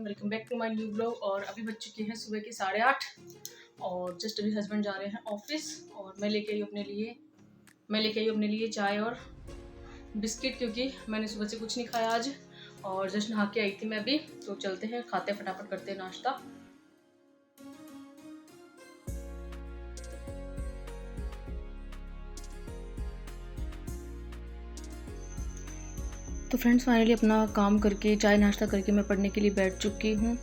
Welcome back to my new blog. और अभी बज चुके हैं सुबह के 8:30 और जस्ट अभी हस्बैंड जा रहे हैं ऑफिस और मैं लेके आई अपने लिए चाय और बिस्किट, क्योंकि मैंने सुबह से कुछ नहीं खाया आज और जस्ट नहा के आई थी मैं भी। तो चलते हैं, खाते हैं, फटाफट करते हैं नाश्ता। तो फ्रेंड्स फाइनली अपना काम करके चाय नाश्ता करके मैं पढ़ने के लिए बैठ चुकी हूँ।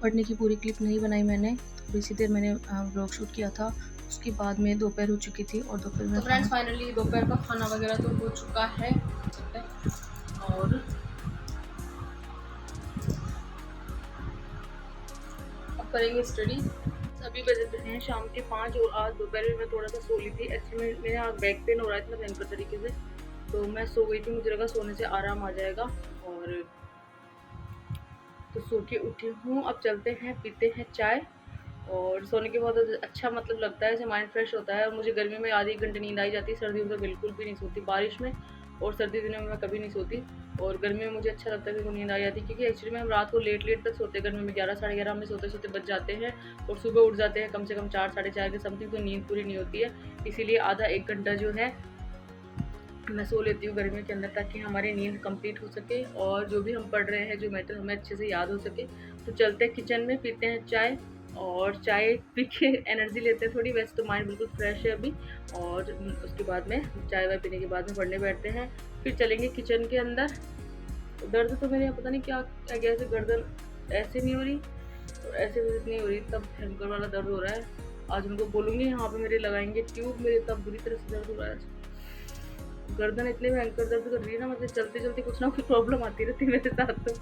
पढ़ने की पूरी क्लिप नहीं बनाई मैंने, थोड़ी सी देर मैंने व्लॉग शूट किया था, उसके बाद में दोपहर हो चुकी थी और दोपहर में फ्रेंड्स फाइनली दोपहर का खाना वगैरह तो हो चुका है और अब करेंगे स्टडी। अभी बजे हैं शाम के 5 और आज दोपहर में मैं थोड़ा सा सो ली थी। एक्चुअली मेरे यहाँ बैक पेन हो रहा है इतना भयंकर तरीके से, तो मैं सो गई थी, मुझे लगा सोने से आराम आ जाएगा और तो सो के उठी हूँ। अब चलते हैं, पीते हैं चाय और सोने के बाद अच्छा मतलब लगता है, जैसे माइंड फ्रेश होता है। और मुझे गर्मी में आधे 1 घंटे नींद आई जाती है, सर्दियों में तो बिल्कुल भी नहीं सोती, बारिश में और सर्दी दिनों में मैं कभी नहीं सोती। और गर्मी में मुझे अच्छा लगता है कि नींद आ जाती है, क्योंकि एक्चुअली में हम रात को लेट तक सोते हैं। गर्मी में 11 साढ़े 11 में सोते सोते बच जाते हैं और सुबह उठ जाते हैं कम से कम 4 साढ़े 4 के समथिंग, तो नींद पूरी नहीं होती है। इसीलिए आधा 1 घंटा जो है मैं सो लेती हूँ गर्मी के अंदर, ताकि हमारी नींद कंप्लीट हो सके और जो भी हम पढ़ रहे हैं, जो मैटर हमें अच्छे से याद हो सके। तो चलते हैं किचन में, पीते हैं चाय और चाय पी के एनर्जी लेते हैं थोड़ी। वैसे तो माइंड बिल्कुल फ्रेश है अभी, और उसके बाद में चाय वाय पीने के बाद में पढ़ने बैठते हैं। फिर चलेंगे किचन के अंदर। दर्द तो मेरे यहाँ पता नहीं क्या ऐसे गर्दन ऐसे नहीं हो रही और ऐसे नहीं हो रही, तब भयंकर वाला दर्द हो रहा है। आज उनको बोलूँगी यहाँ पे मेरे लगाएंगे ट्यूब, मेरे तब बुरी तरह से दर्द हो रहा है। गर्दन इतने भयंकर दर्द कर रही है ना, मतलब चलते चलते कुछ ना कुछ प्रॉब्लम आती रहती है मेरे साथ। तो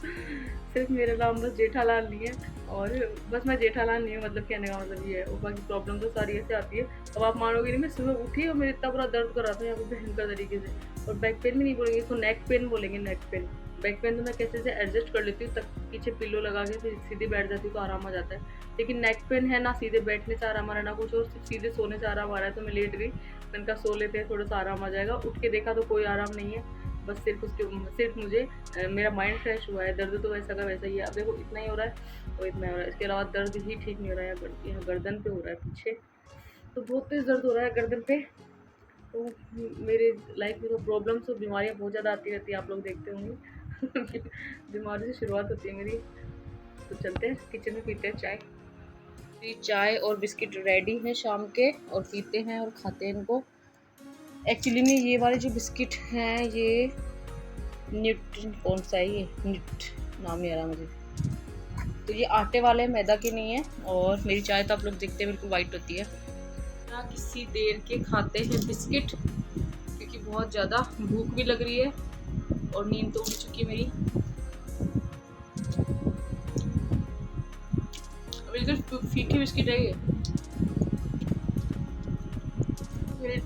सिर्फ मेरा नाम बस जेठालाल नहीं है, और बस मैं जेठालाल नहीं हूँ, मतलब कहने का मतलब ये है। और बाकी प्रॉब्लम तो सारी ऐसे आती है। अब आप मानोगे नहीं, मैं सुबह उठी और मेरे इतना बुरा दर्द कर रहा था यहाँ पे भयंकर तरीके से। और बैक पेन भी नहीं बोलेंगे इसको, नेक पेन बोलेंगे, नेक पेन। बैक पेन तो मैं कैसे से एडजस्ट कर लेती हूँ, तक पीछे पिल्लो लगा के फिर सीधे बैठ जाती हूँ तो आराम आ जाता है। लेकिन नेक पेन है ना, सीधे बैठने से आराम आ रहा है ना कुछ, और सीधे सोने से आराम आ रहा है। तो मैं लेट गई, मैंने कहा सो लेते हैं, थोड़ा सा आराम आ जाएगा। उठ के देखा तो कोई आराम नहीं है, बस सिर्फ मुझे मेरा माइंड फ्रेश हुआ है। दर्द तो वैसा का वैसा ही है, अब देखो इतना ही हो रहा है और इतना ही हो रहा है, इसके अलावा दर्द ही ठीक नहीं हो रहा है। यहाँ गर्दन पे हो रहा है पीछे, तो बहुत तेज़ दर्द हो रहा है गर्दन पे। तो मेरे लाइफ में तो प्रॉब्लम्स और बीमारियाँ बहुत ज़्यादा आती रहती है, आप लोग देखते होंगे। बीमारी से शुरुआत होती है मेरी। तो चलते हैं किचन में, पीते हैं चाय। चाय और बिस्किट रेडी हैं शाम के, और पीते हैं और खाते हैं इनको। एक्चुअली में ये वाले जो बिस्किट हैं, ये न्यूट्रिन कौन सा है, ये न्यूट नाम नहीं आ रहा मुझे। तो ये आटे वाले, मैदा के नहीं है। और मेरी चाय तो आप लोग देखते हैं बिल्कुल वाइट होती है। ना किसी देर के खाते हैं बिस्किट, क्योंकि बहुत ज़्यादा भूख भी लग रही है और नींद तो उड़ चुकी है मेरी। बिल्कुल फीके बिस्किट है ये। मेरे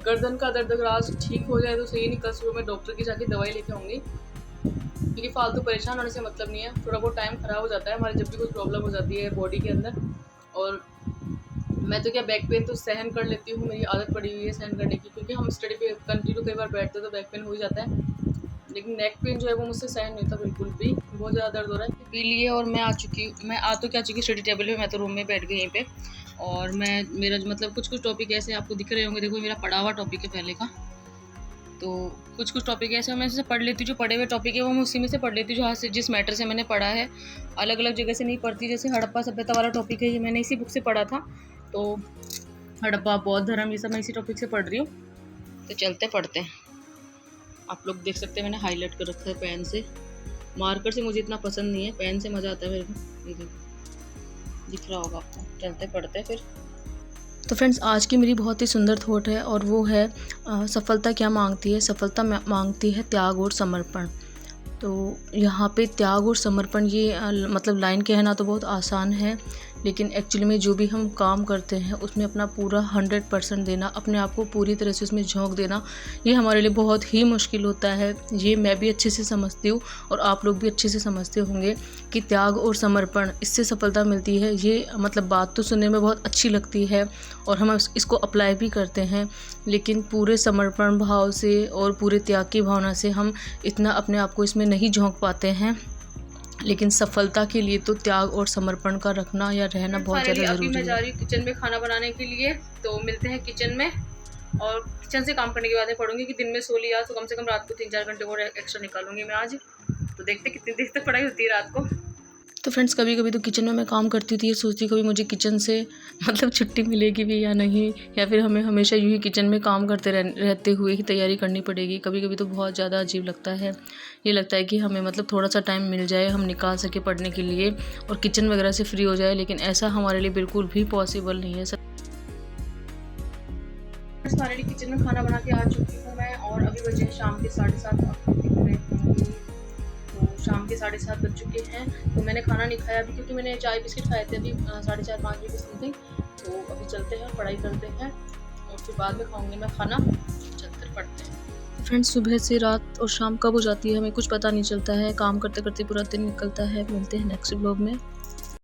गर्दन का दर्द अगर आज ठीक हो जाए तो सही, नहीं कल सुबह मैं डॉक्टर की जाके दवाई लेके आऊँगी, क्योंकि फालतू परेशान होने से मतलब नहीं है। थोड़ा बहुत टाइम ख़राब हो जाता है हमारे, जब भी कुछ प्रॉब्लम हो जाती है बॉडी के अंदर। और मैं तो क्या बैक पेन तो सहन कर लेती हूँ, मेरी आदत पड़ी हुई है सहन करने की, क्योंकि हम स्टडी पे कंटिन्यू कई बार बैठते हैं तो बैक पेन हो ही जाता है। लेकिन नेक पेन जो है वो मुझसे सहन नहीं होता बिल्कुल भी, बहुत ज़्यादा दर्द हो रहा है। पी लिए और मैं आ तो क्या चुकी स्टडी टेबल पे, मैं तो रूम में बैठ गई यहीं पे। और मेरा मतलब कुछ टॉपिक ऐसे आपको दिख रहे होंगे, देखो मेरा पढ़ा हुआ टॉपिक है पहले का। तो कुछ टॉपिक ऐसे मैं ऐसे पढ़ लेती हूँ, जो पढ़े हुए टॉपिक है वो मैं उसी में से पढ़ लेती हूँ, जहाँ से जिस मैटर से मैंने पढ़ा है। अलग अलग जगह से नहीं पढ़ती। जैसे हड़प्पा सभ्यता वाला टॉपिक है, ये मैंने इसी बुक से पढ़ा था, तो हड़प्पा, बौद्ध धर्म, ये सब मैं इसी टॉपिक से पढ़ रही हूँ। तो चलते पढ़ते हैं। आप लोग देख सकते हैं मैंने हाईलाइट कर रखा है पेन से। मार्कर से मुझे इतना पसंद नहीं है, पेन से मज़ा आता है मेरे को। दिख रहा होगा आपको। चलते पढ़ते हैं फिर। तो फ्रेंड्स आज की मेरी बहुत ही सुंदर थॉट है, और वो है सफलता क्या मांगती है। सफलता मांगती है त्याग और समर्पण। तो यहाँ पे त्याग और समर्पण, ये मतलब लाइन कहना तो बहुत आसान है, लेकिन एक्चुअली में जो भी हम काम करते हैं उसमें अपना पूरा 100% देना, अपने आप को पूरी तरह से उसमें झोंक देना, ये हमारे लिए बहुत ही मुश्किल होता है। ये मैं भी अच्छे से समझती हूँ और आप लोग भी अच्छे से समझते होंगे कि त्याग और समर्पण, इससे सफलता मिलती है। ये मतलब बात तो सुनने में बहुत अच्छी लगती है और हम इसको अप्लाई भी करते हैं, लेकिन पूरे समर्पण भाव से और पूरे त्याग की भावना से हम इतना अपने आप को इसमें नहीं झोंक पाते हैं। लेकिन सफलता के लिए तो त्याग और समर्पण का रखना या रहना बहुत ज़्यादा ज़रूरी है। अभी मैं जा रही हूँ किचन में खाना बनाने के लिए, तो मिलते हैं किचन में। और किचन से काम करने की बातें पढ़ूंगी कि दिन में सो लिया तो कम से कम रात को 3-4 घंटे और एक्स्ट्रा निकालूंगी मैं आज। तो देखते कितनी देर तक पढ़ाई होती है रात को। तो फ्रेंड्स कभी कभी तो किचन में मैं काम करती थी, सोचती कभी मुझे किचन से मतलब छुट्टी मिलेगी भी या नहीं, या फिर हमें हमेशा यूँ ही किचन में काम करते रहते हुए ही तैयारी करनी पड़ेगी। कभी कभी तो बहुत ज़्यादा अजीब लगता है। ये लगता है कि हमें मतलब थोड़ा सा टाइम मिल जाए, हम निकाल सके पढ़ने के लिए और किचन वगैरह से फ्री हो जाए, लेकिन ऐसा हमारे लिए बिल्कुल भी पॉसिबल नहीं है। फाइनली किचन में खाना बना के आ चुकी हूँ मैं, और अभी बजे हैं शाम के 7:30। तो शाम के 7:30 बज चुके हैं। तो मैंने खाना नहीं खाया अभी, क्योंकि मैंने चाय बिस्किट खाए थे अभी 4:30-5 बजे के समथिंग। तो अभी चलते हैं पढ़ाई करते हैं, और फिर बाद में खाऊंगी मैं खाना। चलकर पढ़ते हैं। फ्रेंड्स सुबह से रात और शाम कब हो जाती है हमें कुछ पता नहीं चलता है, काम करते करते पूरा दिन निकलता है। मिलते हैं नेक्स्ट ब्लॉग में।